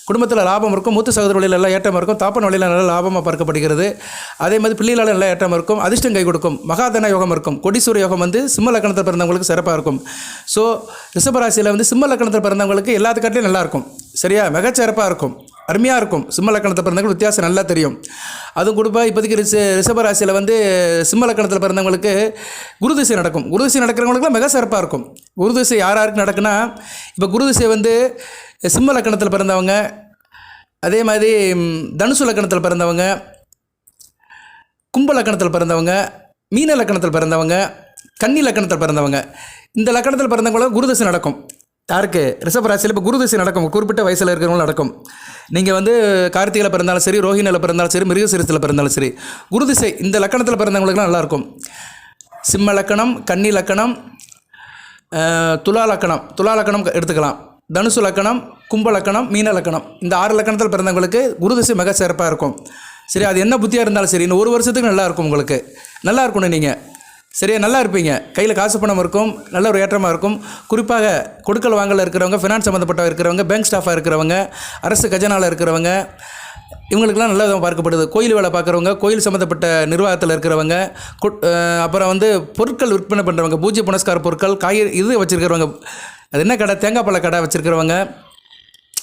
குடும்பத்தில் லாபம் இருக்கும். மூத்த சகோதர வழியில் நல்லா ஏற்றம் இருக்கும். தாப்பன் வழியில் நல்ல லாபமாக பார்க்கப்படுகிறது. அதே மாதிரி பிள்ளைகளால் நல்ல ஏற்றம் இருக்கும். அதிர்ஷ்டம் கை கொடுக்கும். மகாதன யோகம் இருக்கும். கொடிசூர யோகம் வந்து சிம்ம லக்கணத்தில் பிறந்தவங்களுக்கு சிறப்பாக இருக்கும். ஸோ ரிஷபராசியில் வந்து சிம்ம லக்கணத்தில் பிறந்தவங்களுக்கு எல்லாத்துக்காட்டிலையும் நல்லாயிருக்கும். சரியா? மிகச்சிறப்பாக இருக்கும். அருமையாக இருக்கும். சிம்ம லக்கணத்தை பிறந்தவங்களுக்கு வித்தியாசம் நல்லா தெரியும். அதுவும் கொடுப்பா இப்போதைக்கு ரிஷபராசியில் வந்து சிம்ம லக்கணத்தில் பிறந்தவங்களுக்கு குருதிசை நடக்கும். குருதிசை நடக்கிறவங்களுக்குலாம் மிக சிறப்பாக இருக்கும். குருதிசை யாருக்கு நடக்குன்னா இப்போ குருதிசை வந்து சிம்ம லக்கணத்தில் பிறந்தவங்க, அதே மாதிரி தனுசு லக்கணத்தில் பிறந்தவங்க, கும்ப லக்கணத்தில் பிறந்தவங்க, மீன லக்கணத்தில் பிறந்தவங்க, கன்னி லக்கணத்தில் பிறந்தவங்க, இந்த லக்கணத்தில் பிறந்தவங்களுக்கு குருதிசை நடக்கும். யாருக்கு? ரிஷபராசியில் இப்போ குருதிசை நடக்கும். குறிப்பிட்ட வயசில் இருக்கிறவங்களும் நடக்கும். நீங்கள் வந்து கார்த்திகையில் பிறந்தாலும் சரி, ரோஹிணியில் பிறந்தாலும் சரி, மிருகசீரிசத்தில் பிறந்தாலும் சரி, குருதிசை இந்த லக்கணத்தில் பிறந்தவங்களுக்குலாம் நல்லாயிருக்கும். சிம்ம லக்கணம், கன்னி லக்கணம், துலா லக்கணம் எடுத்துக்கலாம். தனுசு லக்கணம், கும்ப லக்கணம், மீன லக்கணம் இந்த 6 லக்கணத்தில் பிறந்தவங்களுக்கு குருதிசை மிக சிறப்பாக இருக்கும். சரி? அது என்ன புத்தியாக இருந்தாலும் சரி, இன்னும் 1 வருஷத்துக்கு நல்லாயிருக்கும். உங்களுக்கு நல்லா இருக்கணும் நீங்கள். சரியா நல்லா இருப்பீங்க. கையில் காசு பணம் இருக்கும், நல்ல ஒரு ஏற்றமாக இருக்கும். குறிப்பாக கொடுக்கல் வாங்கல இருக்கிறவங்க, ஃபினான்ஸ் சம்மந்தப்பட்ட இருக்கிறவங்க, பேங்க் ஸ்டாஃபாக இருக்கிறவங்க, அரசு கஜனாவில் இருக்கிறவங்க, இவங்களுக்கெல்லாம் நல்ல விதமாக பார்க்கப்படுது. கோயில் வேலை பார்க்குறவங்க, கோயில் சம்மந்தப்பட்ட நிர்வாகத்தில் இருக்கிறவங்க, அப்புறம் வந்து பொருட்கள் விற்பனை பண்ணுறவங்க, பூஜை புனஸ்கார பொருட்கள், காய்கறி இது வச்சுருக்கிறவங்க, அது என்ன கடை, தேங்காய் பழ கடை வச்சுருக்கிறவங்க,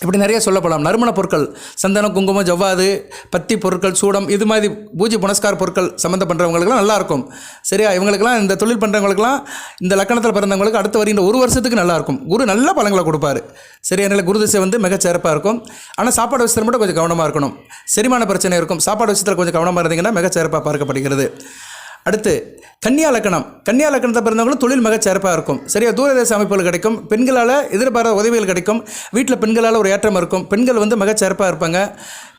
இப்படி நிறைய சொல்லப்படலாம். நறுமண பொருட்கள், சந்தனம், குங்குமம், ஜவ்வாது, பத்தி பொருட்கள், சூடம், இது மாதிரி பூஜை புனஸ்கார பொருட்கள் சம்மந்தம் பண்ணுறவங்களுக்குலாம் நல்லாயிருக்கும். சரியா, இவங்களுக்கெல்லாம் இந்த தொழில் பண்ணுறவங்களுக்குலாம் இந்த லக்கணத்தில் பிறந்தவங்களுக்கு அடுத்து வருகின்ற ஒரு வருஷத்துக்கு நல்லாயிருக்கும். குரு நல்ல பலங்களை கொடுப்பாரு. சரியா, நல்ல குரு திசை வந்து மிகச்சிறப்பாக இருக்கும். ஆனால் சாப்பாடு விஷயத்தில் மட்டும் கொஞ்சம் கவனமாக இருக்கணும். செரிமான பிரச்சனை இருக்கும். சாப்பாடு விஷயத்தில் கொஞ்சம் கவனமாக இருந்தீங்கன்னா மிகச்சிறப்பாக பார்க்கப்படுகிறது. அடுத்து கன்னியா லக்கணம். கன்னியா லக்கணத்தை பிறந்தவங்களும் தொழில் மிகச்சிறப்பாக இருக்கும். சரியா, தூரதேச அமைப்புகள் கிடைக்கும். பெண்களால் எதிர்பாராத உதவிகள் கிடைக்கும். வீட்டில் பெண்களால் ஒரு ஏற்றம் இருக்கும். பெண்கள் வந்து மிகச்சிறப்பாக இருப்பாங்க.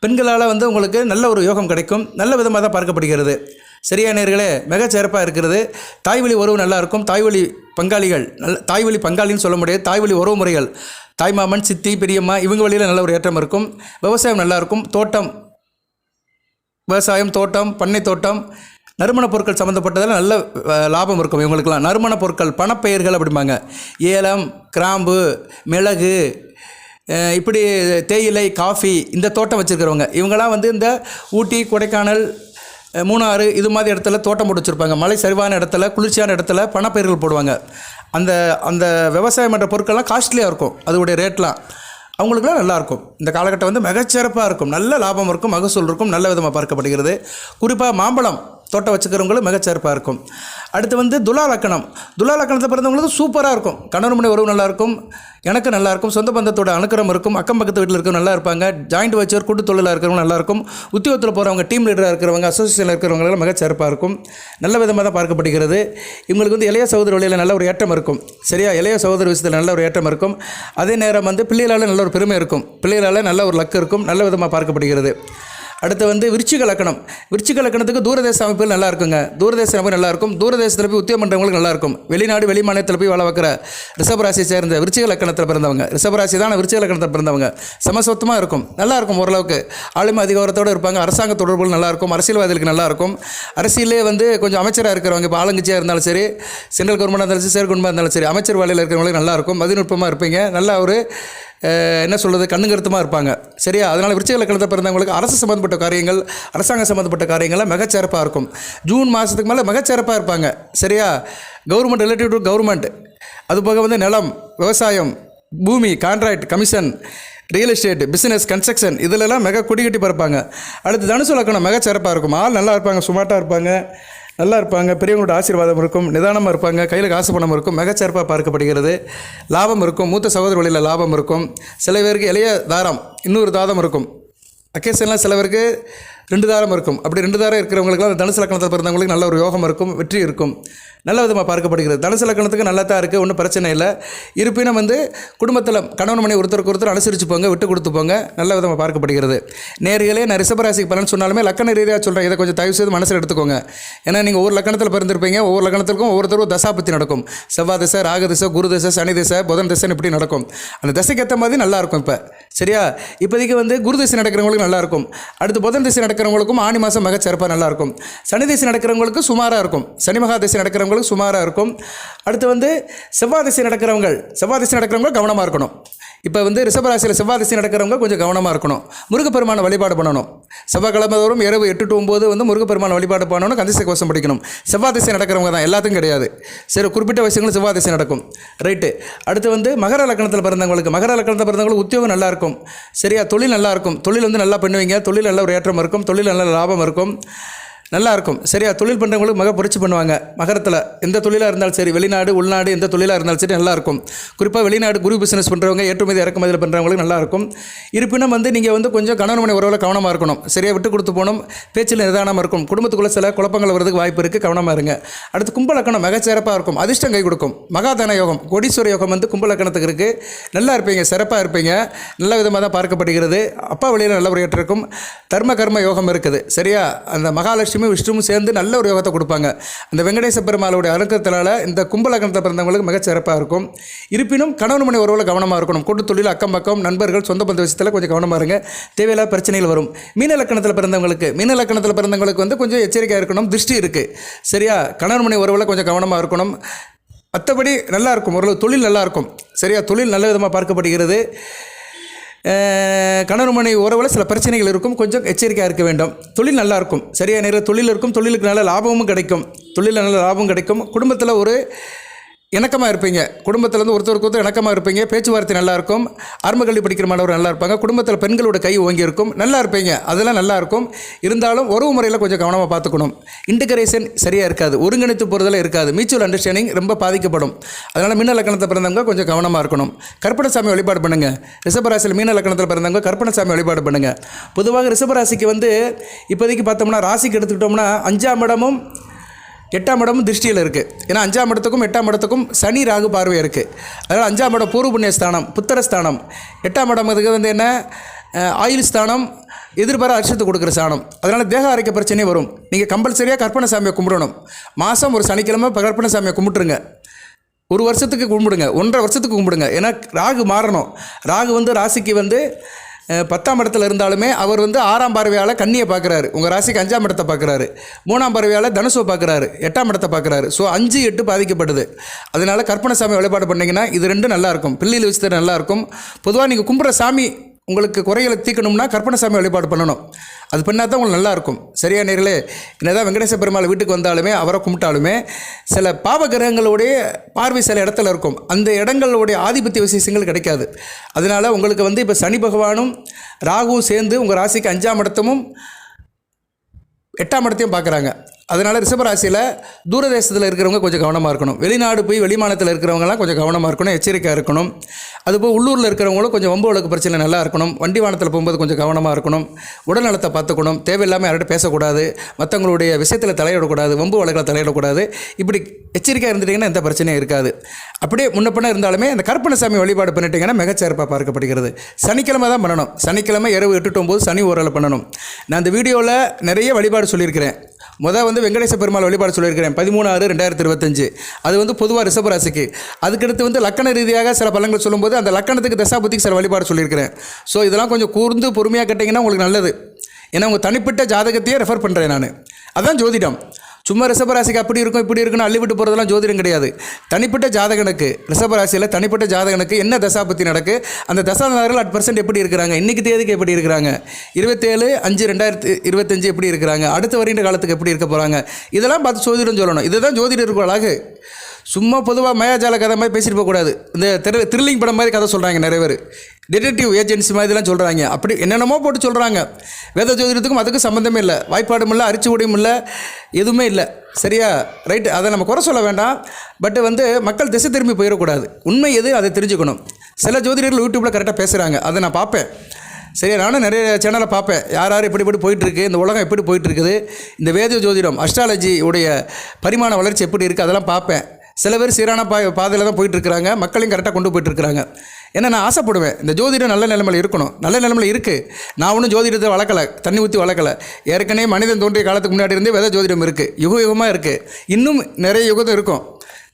பெண்களால் வந்து உங்களுக்கு நல்ல ஒரு யோகம் கிடைக்கும். நல்ல விதமாக தான் பார்க்கப்படுகிறது. சரியா நேயர்களே, மிகச்சிறப்பாக இருக்கிறது. தாய்வழி உறவு நல்லாயிருக்கும். தாய்வழி பங்காளிகள் தாய்வழி பங்காளின்னு சொல்ல முடியாது, தாய்வழி உறவு முறைகள், தாய்மாமன், சித்தி, பெரியம்மா, இவங்க வழியில் நல்ல ஒரு ஏற்றம் இருக்கும். விவசாயம் நல்லாயிருக்கும். தோட்டம், விவசாயம், தோட்டம், பண்ணை தோட்டம், நறுமண பொருட்கள் சம்மந்தப்பட்டதில் நல்ல லாபம் இருக்கும். இவங்களுக்கெல்லாம் நறுமண பொருட்கள், பணப்பெயர்கள் அப்படிம்பாங்க. ஏலம், கிராம்பு, மிளகு, இப்படி தேயிலை, காஃபி, இந்த தோட்டம் வச்சுருக்கிறவங்க இவங்களாம் வந்து இந்த ஊட்டி, கொடைக்கானல், மூணாறு இது மாதிரி இடத்துல தோட்டம் போட்டு வச்சுருப்பாங்க. மலை சரிவான இடத்துல, குளிர்ச்சியான இடத்துல பணப்பெயர்கள் போடுவாங்க. அந்த அந்த விவசாயம் பண்ணுற பொருட்கள்லாம் காஸ்ட்லியாக இருக்கும். அதோடைய ரேட்லாம் அவங்களுக்குலாம் நல்லாயிருக்கும். இந்த காலகட்டம் வந்து மிகச்சிறப்பாக இருக்கும். நல்ல லாபம் இருக்கும், மகசூல் இருக்கும், நல்ல விதமாக பார்க்கப்படுகிறது. குறிப்பாக மாம்பழம் தோட்டம் வச்சுக்கிறவங்களும் மிகச்சிறப்பாக இருக்கும். அடுத்து வந்து துலா லக்கணம். துலா லக்கணத்தை பிறந்தவங்களுக்கு சூப்பராக இருக்கும். கணவன் மனை உறவு நல்லாயிருக்கும், எனக்கு நல்லாயிருக்கும், சொந்த பந்தத்தோட அனுக்கிரம் இருக்கும், அக்கம் பக்கத்து வீட்டில் இருக்கிறவங்க நல்லா இருப்பாங்க, ஜாயிண்ட் வச்சர் கூட்டு தொழிலாக இருக்கிறவங்க நல்லாயிருக்கும், உத்தியோகத்தில் போகிறவங்க, டீம் லீடராக இருக்கிறவங்க, அசோசியேஷனில் இருக்கிறவங்களாம் மிகச்சிறப்பாக இருக்கும். நல்ல விதமாக தான் பார்க்கப்படுகிறது. இவங்களுக்கு வந்து இளைய சகோதர வழியில் நல்ல ஒரு ஏற்றம் இருக்கும். சரியா, இளைய சகோதர விஷயத்தில் நல்ல ஒரு ஏற்றம் இருக்கும். அதே நேரம் வந்து பிள்ளைகளால் நல்ல ஒரு பெருமை இருக்கும். பிள்ளைகளால் நல்ல ஒரு லக்கு இருக்கும். நல்ல விதமாக பார்க்கப்படுகிறது. அடுத்து வந்து விருச்சிக லக்கணம். விருச்சிக லக்கணத்துக்கு தூரதேச அமைப்புகள் நல்லா இருக்குங்க. தூரதேச அமைப்பு நல்லாயிருக்கும். தூரதேசத்தில் போய் உத்தியோகம் பண்ணுறவங்களுக்கு நல்லாயிருக்கும். வெளிநாடு, வெளி மாநிலத்தில் போய் வேலை வைக்கிற ரிஷபராசியை சேர்ந்த விருச்சிக லக்கணத்தில் பிறந்தவங்க, ரிஷபராசி தான் விருச்சிக லக்கணத்தில் பிறந்தவங்க, சமசொத்தமாக இருக்கும். நல்லாயிருக்கும். ஓரளவுக்கு ஆளுமை அதிகாரத்தோடு இருப்பாங்க. அரசாங்க தொடர்புகள் நல்லாயிருக்கும். அரசியல்வாதிகளுக்கு நல்லாயிருக்கும். அரசியலே வந்து கொஞ்சம் அமைச்சராக இருக்கிறவங்க, இப்போ ஆளுங்கட்சியாக இருந்தாலும் சரி, சென்ட்ரல் கவர்மெண்ட்டாக இருந்தாலும் சரி, ஸ்டேட் கவர்மெண்ட்டாக இருந்தாலும் சரி, அமைச்சர் வேலையில் இருக்கிறவங்களுக்கு நல்லாயிருக்கும். மதிநுட்பமாக இருப்பீங்க. நல்லா ஒரு என்ன சொல்கிறது, கண்ணுங்கருத்துமாக இருப்பாங்க. சரியா, அதனால் விருச்சிக லக்கணத்தை பிறந்தவங்களுக்கு அரசு சம்மந்தப்பட்ட காரியங்கள், அரசாங்கம் சம்மந்தப்பட்ட காரியங்கள்லாம் மிகச்சிறப்பாக இருக்கும். ஜூன் மாதத்துக்கு மேலே மிகச்சிறப்பாக இருப்பாங்க. சரியா, கவர்மெண்ட், ரிலேட்டிவ் டு கவர்மெண்ட், அதுபோக வந்து நிலம், விவசாயம், பூமி, contract, commission, real estate, business, construction, இதிலெல்லாம் மிக கொடிகட்டி பறப்பாங்க. அடுத்து தனுசு லக்கணம் மிகச்சிறப்பாக இருக்கும். ஆள் நல்லா இருப்பாங்க, சுமார்ட்டாக இருப்பாங்க, நல்லா இருப்பாங்க, பெரியவங்களோட ஆசீர்வாதம் இருக்கும், நிதானமாக இருப்பாங்க, கையில் காசு பணம் இருக்கும், மிகச்சிறப்பாக பார்க்கப்படுகிறது. லாபம் இருக்கும். மூத்த சகோதர வழியில் லாபம் இருக்கும். சில பேருக்கு இளைய தாரம், இன்னொரு தாதம் இருக்கும். அக்கேஷன்லாம் சில பேருக்கு 2 தாரம் இருக்கும். அப்படி 2 தாரம் இருக்கிறவங்களுக்குலாம் அந்த தனுசு லக்கணத்தில் பிறந்தவங்களுக்கு நல்ல ஒரு யோகம் இருக்கும், வெற்றி இருக்கும். நல்ல விதமாக பார்க்கப்படுகிறது. தனுசு லக்கணத்துக்கு நல்லா தான் இருக்குது, ஒன்றும் பிரச்சனை இல்லை. இருப்பினும் வந்து குடும்பத்தில் கணவன் மனைவி ஒருத்தருக்கு ஒருத்தர் அனுசரித்து போங்க, விட்டு கொடுத்து போங்க, நல்ல விதமாக பார்க்கப்படுகிறது. நேர்களே, நான் ரிஷபராசிக்கு பலன் சொன்னாலுமே லக்கண ரீதியாக சொல்கிறேன். இதை கொஞ்சம் தயவு செய்து மனசில் எடுத்துக்கோங்க. ஏன்னா நீங்கள் ஒவ்வொரு லக்கணத்தில் பிறந்திருப்பீங்க. ஒவ்வொரு லக்கணத்துக்கும் ஒவ்வொருத்தரும் தசாபத்தி நடக்கும். செவ்வாய் திசை, ராக திசை, குரு திசை, சனி திசை, புதன் திசைன்னு இப்படி நடக்கும். அந்த திசைக்கு ஏற்ற மாதிரி நல்லாயிருக்கும். இப்போ சரியா, இப்போதைக்கு வந்து குரு திசை நடக்கிறவங்களுக்கு நல்லாயிருக்கும். அடுத்து புதன் திசை நடக்கிறவங்களுக்கும் ஆணி மாதம் மிகச்சிறப்பாக நல்லாயிருக்கும். சனி திசை நடக்கிறவங்களுக்கு சுமாராக இருக்கும். சனி மகா திசை நடக்கிறவங்களுக்கு சுமாராக இருக்கும். அடுத்து வந்து செவ்வாய் திசை நடக்கிறவங்க கவனமாக இருக்கணும். இப்போ வந்து ரிஷபராசியில் செவ்வாய் திசை நடக்கிறவங்க கொஞ்சம் கவனமாக இருக்கணும். முருகப்பெருமான வழிபாடு பண்ணணும். செவ்வாய்க்கிழமை தோறும் இரவு 8 to 9 வந்து முருகப்பெருமான வழிபாடு பண்ணணும். கந்தசை கோஷம் படிக்கணும். செவ்வாய் திசை நடக்கிறவங்க தான், எல்லாத்துக்கும் கிடையாது. சரி, குறிப்பிட்ட விஷயங்களும் செவ்வாய் திசை நடக்கும். ரைட்டு. அடுத்து வந்து மகர லக்கணத்தில் பிறந்தவங்களுக்கு உத்தியோகம் நல்லாயிருக்கும். சரியா, தொழில் நல்லாயிருக்கும். தொழில் வந்து நல்லா பண்ணுவீங்க. தொழில் நல்ல ஒரு ஏற்றம் இருக்கும். தொழில் நல்ல லாபம் இருக்கும். நல்லாயிருக்கும். சரியா, தொழில் பண்ணுறவங்களுக்கு புரட்சி பண்ணுவாங்க. மகரத்தில் எந்த தொழிலாக இருந்தாலும் சரி, வெளிநாடு, உள்நாடு, எந்த தொழிலாக இருந்தாலும் சரி நல்லாயிருக்கும். குறிப்பாக வெளிநாடு குரு பிஸ்னஸ் பண்ணுறவங்க, ஏற்றுமதி இறக்குமதியில் பண்ணுறவங்களுக்கு நல்லாயிருக்கும். இருப்பினும் வந்து நீங்கள் வந்து கொஞ்சம் கணவன் மனை உறவில் கவனமாக இருக்கணும். சரியாக விட்டு கொடுத்து போகணும். பேச்சில் நிதானமாக இருக்கும். குடும்பத்துக்குள்ளே சில குழப்பங்கள் வரதுக்கு வாய்ப்பு இருக்குது. கவனமாக இருங்க. அடுத்து கும்பலக்கணம் மிகச்சிறப்பாக இருக்கும். அதிர்ஷ்டம் கை கொடுக்கும். மகாதான யோகம், கோடீஸ்வர யோகம் வந்து கும்பலக்கணத்துக்கு இருக்குது. நல்லா இருப்பீங்க, சிறப்பாக இருப்பீங்க. நல்ல விதமாக தான் பார்க்கப்படுகிறது. அப்பா வழியில் நல்ல ஒரு ஏற்றம் இருக்கும். தர்ம கர்ம யோகம் இருக்குது. சரியா, அந்த மகாலட்சுமி லட்சுமி விஷ்ணுவும் சேர்ந்து நல்ல ஒரு யோகத்தை கொடுப்பாங்க. அந்த வெங்கடேச பெருமாளுடைய அனுக்கிரகத்தினால இந்த கும்ப லக்னத்தில் பிறந்தவங்களுக்கு மிகச்சிறப்பாக இருக்கும். இருப்பினும் கணவன் மனை உறவில் கவனமாக இருக்கணும். கூட்டு தொழில், அக்கம் பக்கம், நண்பர்கள், சொந்த பந்த விஷயத்தில் கொஞ்சம் கவனமாக இருங்க. தேவையில்லாத பிரச்சனைகள் வரும். மீன லக்கணத்தில் பிறந்தவங்களுக்கு வந்து கொஞ்சம் எச்சரிக்கையாக இருக்கணும். திருஷ்டி இருக்குது, சரியா? கணவன் மனை உறவில் கொஞ்சம் கவனமாக இருக்கணும். மற்றபடி நல்லாயிருக்கும், ஓரளவு தொழில் நல்லாயிருக்கும், சரியா? தொழில் நல்ல விதமாக பார்க்கப்படுகிறது. கணவன் மனைவி உறவில் சில பிரச்சனைகள் இருக்கும், கொஞ்சம் எச்சரிக்கையாக இருக்க வேண்டும். தொழில் நல்லாயிருக்கும், சரியா? நிறைய தொழில் இருக்கும், தொழிலுக்கு நல்ல லாபமும் கிடைக்கும், தொழிலில் நல்ல லாபமும் கிடைக்கும். குடும்பத்தில் ஒரு இணக்கமாக இருப்பீங்க, குடும்பத்தில் ஒருத்தருக்கு ஒருத்தர் இணக்கமாக இருப்பீங்க. பேச்சுவார்த்தை நல்லாயிருக்கும். ஆரம்ப கல்வி படிக்கிற மாணவர் நல்லா இருப்பாங்க. குடும்பத்தில் பெண்களோட கை ஓங்கி இருக்கும், நல்லா இருப்பீங்க, அதெல்லாம் நல்லாயிருக்கும். இருந்தாலும் உறவு முறையில் கொஞ்சம் கவனமாக பார்த்துக்கணும். இன்டிகிரேஷன் சரியாக இருக்காது, ஒருங்கிணைத்து போகிறதெல்லாம் இருக்காது. மியூச்சுவல் அண்டர்ஸ்டாண்டிங் ரொம்ப பாதிக்கப்படும். அதனால் மீன லக்கணத்தில் பிறந்தவங்க கொஞ்சம் கவனமாக இருக்கணும். கற்பனசாமி வழிபாடு பண்ணுங்கள். ரிஷபராசியில் மீன லக்கணத்தில் பிறந்தவங்க கற்பனசாமி வழிபாடு பண்ணுங்கள். பொதுவாக ரிஷபராசிக்கு வந்து இப்போதைக்கு பார்த்தோம்னா, ராசிக்கு எடுத்துக்கிட்டோம்னா 5ஆம் இடமும் 8ஆம் இடமும் திருஷ்டியில் இருக்குது. ஏன்னா 5ஆம் இடத்துக்கும் 8ஆம் இடத்துக்கும் சனி ராகு பார்வை இருக்குது. அதனால் 5ஆம் இடம் பூர்வ புண்ணிய ஸ்தானம், புத்திரஸ்தானம். 8ஆம் இடம் அதுக்கு வந்து என்ன, ஆயுள் ஸ்தானம், எதிர்பார அரிசத்து கொடுக்குற ஸ்தானம். அதனால் தேக ஆரோக்கிய பிரச்சனையே வரும். நீங்கள் கம்பல்சரியாக கற்பனை கும்பிடணும். மாதம் ஒரு சனிக்கிழமை கற்பனை கும்பிட்டுருங்க. ஒரு வருஷத்துக்கு கும்பிடுங்க, 1.5 வருஷத்துக்கு கும்பிடுங்க. ஏன்னா ராகு மாறணும். ராகு வந்து ராசிக்கு வந்து 10ஆம் இடத்துல இருந்தாலுமே அவர் வந்து 6ஆம் பார்வையால் கன்னியை பார்க்குறாரு. உங்கள் ராசிக்கு 5ஆம் இடத்தை பார்க்குறாரு. 3ஆம் பார்வையால் தனுசுவை பார்க்குறாரு. 8ஆம் இடத்தை பார்க்குறாரு. ஸோ 5, 8 பாதிக்கப்படுது. அதனால் கற்பனசாமி வழிபாடு பண்ணிங்கன்னா இது ரெண்டும் நல்லாயிருக்கும். பிள்ளையில் வச்சு நல்லாயிருக்கும். பொதுவாக நீங்கள் கும்பிட்ற சாமி உங்களுக்கு குறைகளை தீர்க்கணும்னா கற்பனசாமி வழிபாடு பண்ணணும். அது பண்ணால் தான் உங்களுக்கு நல்லாயிருக்கும், சரியா நேர்களே? என்னதான் வெங்கடேச பெருமாள் வீட்டுக்கு வந்தாலுமே, அவரை கும்பிட்டாலுமே சில பாவ கிரகங்களுடைய பார்வை சில இடத்துல இருக்கும். அந்த இடங்களுடைய ஆதிபத்திய விசேஷங்கள் கிடைக்காது. அதனால் உங்களுக்கு வந்து இப்போ சனி பகவானும் ராகுவும் சேர்ந்து உங்கள் ராசிக்கு 5ஆம் இடத்தமும் 8ஆம் இடத்தையும் பார்க்குறாங்க. அதனால் ரிஷபராசியில் தூரதேசத்தில் இருக்கிறவங்க கொஞ்சம் கவனமாக இருக்கணும். வெளிநாடு போய் வெளிமாநிலத்தில் இருக்கிறவங்கலாம் கொஞ்சம் கவனமாக இருக்கணும், எச்சரிக்கையாக இருக்கணும். அதுபோல் உள்ளூரில் இருக்கிறவங்களும் கொஞ்சம் வம்பு வழக்கு பிரச்சனை நல்லா இருக்கணும். வண்டி வாகனத்தில் போகும்போது கொஞ்சம் கவனமாக இருக்கணும். உடல் நலத்தை பார்த்துக்கணும். தேவையில்லாமல் யார்கிட்ட பேசக்கூடாது, மற்றவங்களுடைய விஷயத்தில் தலையிடக்கூடாது, வம்பு வழக்கில் தலையிடக்கூடாது. இப்படி எச்சரிக்கையாக இருந்துட்டிங்கன்னா எந்த பிரச்சனையும் இருக்காது. அப்படியே முன்னப்பின இருந்தாலுமே அந்த கற்பனசாமி வழிபாடு பண்ணிட்டீங்கன்னா மிகச்சிறப்பாக பார்க்கப்படுகிறது. சனிக்கிழமை தான் பண்ணணும். சனிக்கிழமை இரவு 8 to 9 சனி ஓரளவு பண்ணணும். நான் இந்த வீடியோவில் நிறைய வழிபாடு சொல்லியிருக்கிறேன். வந்து வெங்கடேச பெருமாள் வழிபாடு சொல்லியிருக்கிறேன் 13/6/2025. அது வந்து பொதுவாக ரிஷபராசிக்கு. அதுக்கடுத்து வந்து லக்கண ரீதியாக சில பலன்கள் சொல்லும்போது அந்த லக்கணத்துக்கு தசாபுத்திக்கு சில வழிபாடு சொல்லியிருக்கிறேன். ஸோ இதெல்லாம் கொஞ்சம் கூர்ந்து பொறுமையாக கேட்டிங்கன்னா உங்களுக்கு நல்லது. ஏன்னா உங்கள் தனிப்பட்ட ஜாதகத்தையே ரெஃபர் பண்ணுறேன் நான். அதுதான் ஜோதிடம். சும்மா ரிஷபராசிக்கு அப்படி இருக்கும் இப்படி இருக்குன்னு அள்ளி விட்டு போகிறதெல்லாம் ஜோதிடம் கிடையாது. தனிப்பட்ட ஜாதகனுக்கு, ரிஷபராசியில் தனிப்பட்ட ஜாதகனுக்கு என்ன தசாபத்தி நடக்கு, அந்த தசாநாதர்கள் @% எப்படி இருக்கிறாங்க, இன்றைக்கி தேதிக்கு எப்படி இருக்கிறாங்க, 27/5/2025 எப்படி இருக்கிறாங்க, அடுத்த வருகின்ற காலத்துக்கு எப்படி இருக்க போகிறாங்க, இதெல்லாம் பார்த்து ஜோதிடம் சொல்லணும். இதுதான் ஜோதிடருக்கு அழகு. சும்மா பொதுவாக மயாஜால கதை மாதிரி பேசிட்டு போகக்கூடாது. இந்த த்ரில்லிங் படம் மாதிரி கதை சொல்கிறாங்க நிறைய பேர், டிடெக்டிவ் ஏஜென்சி மாதிரிலாம் சொல்கிறாங்க. அப்படி என்னென்னமோ போட்டு சொல்கிறாங்க. வேத ஜோதிடத்துக்கும் அதுக்கும் சம்மந்தமே இல்லை, வாய்ப்பாடும் இல்லை, அரிச்சுடியும் இல்லை, எதுவுமே இல்லை, சரியா? ரைட்டு. அதை நம்ம குறை சொல்ல வேண்டாம். பட் வந்து மக்கள் திசை திரும்பி போயிடக்கூடாது. உண்மை எது அதை தெரிஞ்சுக்கணும். சில ஜோதிடர்கள் யூடியூப்பில் கரெக்டாக பேசுகிறாங்க, அதை நான் பார்ப்பேன். சரியா? நானும் நிறைய சேனலை பார்ப்பேன். யார் எப்படி போயிட்டுருக்கு, இந்த உலகம் எப்படி போயிட்டுருக்குது, இந்த வேத ஜோதிடம் அஸ்ட்ராலஜி உடைய பரிமாண வளர்ச்சி எப்படி இருக்குது, அதெல்லாம் பார்ப்பேன். சில பேர் சீரான பாதையில் தான் போயிட்டுருக்கிறாங்க, மக்களையும் கரெக்டாக கொண்டு போயிட்டுருக்கிறாங்க. ஏன்னா நான் ஆசைப்படுவேன் இந்த ஜோதிடம் நல்ல நிலைமையில் இருக்கணும். நல்ல நிலைமையில் இருக்குது. நான் ஒன்றும் ஜோதிடத்தை வளர்க்கலை, தண்ணி ஊற்றி வளர்க்கலை. ஏற்கனவே மனிதன் தோன்றிய காலத்துக்கு முன்னாடி இருந்தே வேத ஜோதிடம் இருக்குது. யுகமாக இருக்குது. இன்னும் நிறைய யுகத்தும் இருக்கும்.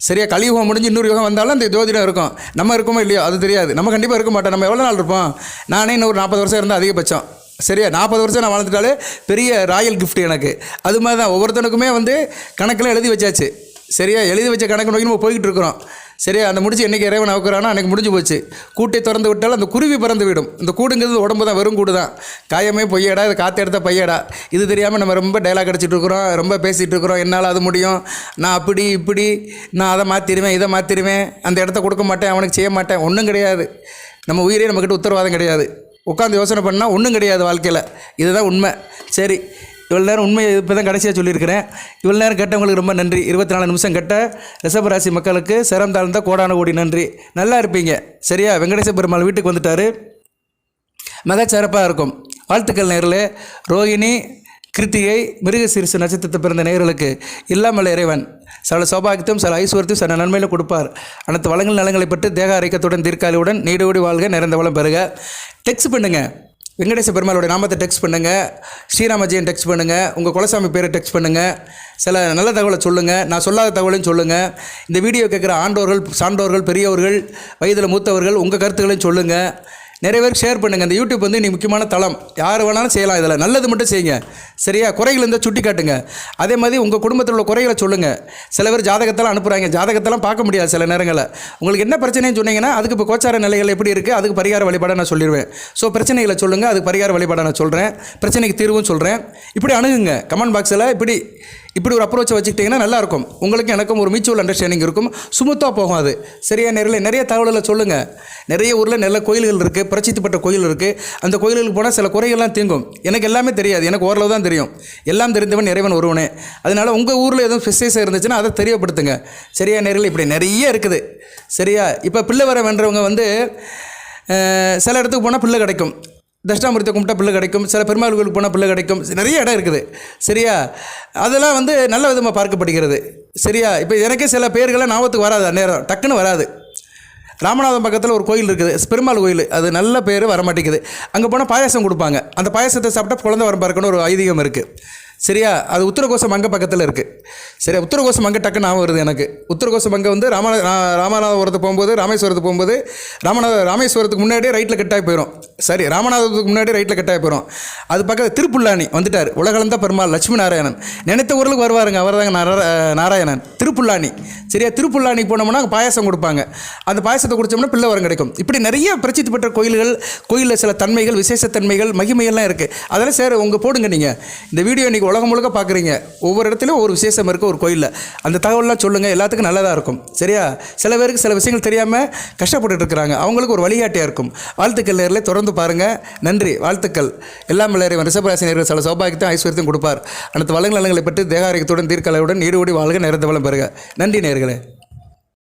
சரியா? கலியுகம் முடிஞ்சு இன்னொரு யுகம் வந்தாலும் அந்த ஜோதிடம் இருக்கும். நம்ம இருக்கோமோ இல்லையோ அது தெரியாது. நம்ம கண்டிப்பாக இருக்க மாட்டோம். நம்ம எவ்வளோ நாள் இருப்போம்? நானே இன்னும் ஒரு 40 வருஷம் இருந்தால் அதிகபட்சம். சரியா? 40 வருஷம் நான் வாழ்ந்துட்டாலே பெரிய ராயல் கிஃப்ட் எனக்கு. அது மாதிரி தான் ஒவ்வொருத்தனுக்குமே வந்து கணக்கில் எழுதி வச்சாச்சு. சரியா? எழுதி வச்ச கணக்கு நோக்கி நம்ம போய்கிட்டு இருக்கிறோம். சரியா? அந்த முடிச்சு என்றைக்கு இறைவன் அவுக்குறானோ அன்றைக்கி முடிஞ்சு போச்சு. கூட்டை திறந்து விட்டாலும் அந்த குருவி பறந்து விடும். இந்த கூடுங்கிறது உடம்பு தான், வெறும் கூடு தான். காயமே பொய்யடா, இது காற்று எடுத்த பையடா. இது தெரியாமல் நம்ம ரொம்ப டைலாக் அடிச்சிட்டு இருக்கிறோம், ரொம்ப பேசிகிட்டு இருக்கிறோம். என்னால் அது முடியும், நான் அப்படி இப்படி, நான் அதை மாற்றிடுவேன், இதை மாற்றிடுவேன், அந்த இடத்த கொடுக்க மாட்டேன், அவனுக்கு செய்ய மாட்டேன். ஒன்றும் கிடையாது. நம்ம உயிரே நம்மக்கிட்ட உத்தரவாதம் கிடையாது. உட்காந்து யோசனை பண்ணால் ஒன்றும் கிடையாது வாழ்க்கையில். இதுதான் உண்மை. சரி, இவ்வளோ நேரம் உண்மையை இப்போ தான் கடைசியாக சொல்லியிருக்கிறேன். இவ்வளோ நேரம் கேட்டவங்களுக்கு ரொம்ப நன்றி. 24 நிமிஷம் கேட்ட ரிஷபராசி மக்களுக்கு சிரம் தாழ்ந்த கோடான கோடி நன்றி. நல்லா இருப்பீங்க. சரியா? வெங்கடேச பெருமாள் வீட்டுக்கு வந்துட்டார். மிகச்சிறப்பாக இருக்கும். வாழ்த்துக்கள் நேயர்களே. ரோகிணி, கிருத்திகை, மிருகசீரிசு நட்சத்திரத்தை பிறந்த நேயர்களுக்கு இல்லாமல் இறைவன் சில சௌபாகியத்தையும் சில ஐஸ்வர்யத்தையும் சில நன்மையிலும் கொடுப்பார். அனைத்து வளங்கள் நலங்களை பற்றி தேக ஆரோக்கியத்துடன் தீர்க்காலியுடன் நீடோடி வாழ்க, நிறைந்த வளம் பெறுக. டெக்ஸ்ட் பண்ணுங்கள். வெங்கடேச பெருமாளுடைய நாமத்தை டெக்ஸ்ட் பண்ணுங்கள், ஸ்ரீராமஜெயம் டெக்ஸ்ட் பண்ணுங்கள், உங்கள் குலசாமி பேரை டெக்ஸ்ட் பண்ணுங்கள், சில நல்ல தகவலை சொல்லுங்கள், நான் சொல்லாத தகவலையும் சொல்லுங்கள். இந்த வீடியோ கேட்குற ஆண்டோர்கள், சான்றோர்கள், பெரியவர்கள், வயதில் மூத்தவர்கள் உங்கள் கருத்துக்களையும் சொல்லுங்கள். நிறைய பேருக்கு ஷேர் பண்ணுங்கள். இந்த யூடியூப் வந்து இன்னைக்கு முக்கியமான தளம். யார் வேணாலும் செய்யலாம். இதில் நல்லது மட்டும் செய்யுங்க. சரியா? குறைகள் இருந்தால் சுட்டி காட்டுங்க. அதே மாதிரி உங்கள் குடும்பத்தில் உள்ள குறைகளை சொல்லுங்கள். சில பேர் ஜாதகத்தெல்லாம் அனுப்புகிறாங்க, ஜாதகத்தெல்லாம் பார்க்க முடியாது சில நேரங்களில். உங்களுக்கு என்ன பிரச்சனைன்னு சொன்னீங்கன்னா அதுக்கு இப்போ கோச்சார நிலைகள் எப்படி இருக்குது, அதுக்கு பரிகார வழிபாடை நான் சொல்லிடுவேன். ஸோ பிரச்சனைகளை சொல்லுங்கள், அதுக்கு பரிகார வழிபாடை நான் சொல்கிறேன், பிரச்சனைக்கு தீர்வும் சொல்கிறேன். இப்படி அணுகுங்க. கமெண்ட் பாக்ஸில் இப்படி ஒரு அப்ரோச்சை வச்சுக்கிட்டிங்கன்னா நல்லாயிருக்கும். உங்களுக்கும் எனக்கும் ஒரு மியூச்சுவல் அண்டர்ஸ்டாண்டிங் இருக்கும். சுமூத்தாக போகும் அது. சரியா? நிறைய தகவல்களை சொல்லுங்கள். நிறைய ஊரில் நல்ல கோயில்கள் இருக்குது, பிரசித்தி பெற்ற கோயில் இருக்குது. அந்த கோயில்களுக்கு போனால் சில குறைகள்லாம் தீங்கும். எனக்கு எல்லாமே தெரியாது, எனக்கு ஓரளவு தான் தெரியும். எல்லாம் தெரிந்தவன் இறைவன் ஒருவனே. அதனால் உங்கள் ஊரில் எதுவும் விசேஷம் இருந்துச்சுன்னா அதை தெரியப்படுத்துங்க. சரியா? இப்படி நிறைய இருக்குது. சரியா? இப்போ பிள்ளை வர வேண்டவங்க வந்து சில இடத்துக்கு போனால் பிள்ளை கிடைக்கும். தட்சிணாமூர்த்தியை கும்பிட்டா பிள்ளை கிடைக்கும். சில பெருமாள் கோயிலுக்கு போனால் பிள்ளை கிடைக்கும். நிறைய இடம் இருக்குது. சரியா? அதெல்லாம் வந்து நல்ல விதமாக பார்க்கப்படுகிறது. சரியா? இப்போ எனக்கே சில பேர்களை ஞாபகத்துக்கு வராது, நேரம் டக்குன்னு வராது. ராமநாதம் பக்கத்தில் ஒரு கோயில் இருக்குது, பெருமாள் கோயில். அது நல்ல பேர் வரமாட்டேங்குது. அங்கே போனால் பாயாசம் கொடுப்பாங்க. அந்த பாயாசத்தை சாப்பிட்டா குழந்தை வரம் பார்க்கணும் ஒரு ஐதீகம் இருக்குது. சரியா? அது உத்தரகோச மங்க பக்கத்தில் இருக்குது. சரியா? உத்தரகோச மங்க டக்குன்னு ஞாபகம் வருது எனக்கு. உத்தரகோச மங்க வந்து ராமநாதபுரத்துக்கு போகும்போது, ராமேஸ்வரத்துக்கு போகும்போது, ராமேஸ்வரத்துக்கு முன்னாடியே ரைட்டில் கட்டாகி போயிடும். சரி, ராமநாதபுரத்துக்கு முன்னாடி ரைட்டில் கட்டாகி போயிடும். அது பக்கத்தில் திருப்புல்லானி வந்துட்டார். உலகளந்த பெருமாள் லட்சுமி நாராயணன். நினைத்த ஊருக்கு வருவாருங்க, அவர் தாங்க நாராயணன். திருப்புல்லானி. சரியா? திருப்புல்லானி போனோம்னா பாயாசம் கொடுப்பாங்க. அந்த பாயாசத்தை குடித்தோம்னா பிள்ளை வரம் கிடைக்கும். இப்படி நிறைய பிரசித்தி பெற்ற கோயில்கள், கோயிலில் சில தன்மைகள், விசேஷத்தன்மைகள், மகிமைகள்லாம் இருக்குது. அதெல்லாம் சரி உங்கள் போடுங்க. நீங்கள் இந்த வீடியோ இன்றைக்கி உலகம் முழுக்க பார்க்குறீங்க. ஒவ்வொரு இடத்துலையும் ஒரு விசேஷம் இருக்குது ஒரு கோயிலில். அந்த தகவல்லாம் சொல்லுங்கள். எல்லாத்துக்கும் நல்லதாக இருக்கும். சரியா? சில பேருக்கு சில விஷயங்கள் தெரியாமல் கஷ்டப்பட்டுட்டு இருக்கிறாங்க. அவங்களுக்கு ஒரு வழிகாட்டியாக இருக்கும். வாழ்த்துக்கள் நேரில் தொடர்ந்து பாருங்கள். நன்றி. வாழ்த்துக்கள். எல்லாம் விளையாடுவன் ரிஷபராசி நேர்கள் சில சௌபாகியத்தையும் ஐஸ்வர்யத்தையும் கொடுப்பார். அடுத்த வளங்கள் நலங்களை பற்றி தேகாரிகத்துடன் தீர்க்கலையுடன் ஈடுபடி வாழ்க, நிறைந்த வளம் பெறுக. நன்றி நேர்களே.